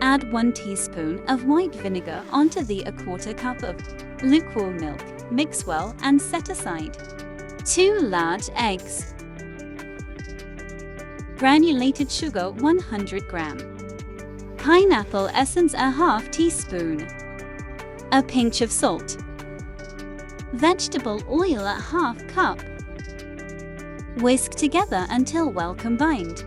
Add 1 teaspoon of white vinegar onto the 1/4 cup of lukewarm milk. Mix well and set aside. 2 large eggs. Granulated sugar 100 gram. Pineapple essence 1/2 teaspoon. A pinch of salt. Vegetable oil 1/2 cup. Whisk together until well combined.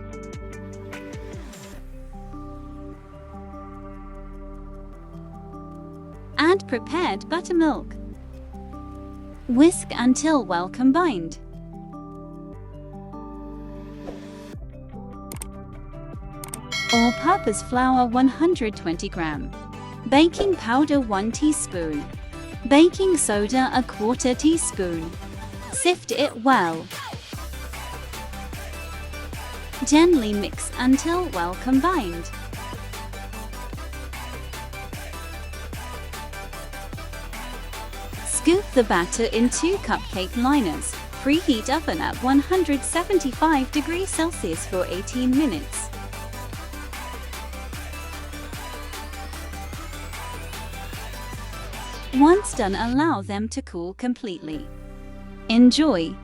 Add prepared buttermilk. Whisk until well combined. All-purpose flour 120 gram. Baking powder 1 teaspoon. Baking soda 1/4 teaspoon. Sift it well. Gently mix until well combined. Scoop the batter in 2 cupcake liners. Preheat oven at 175 degrees Celsius for 18 minutes. Once done, allow them to cool completely. Enjoy!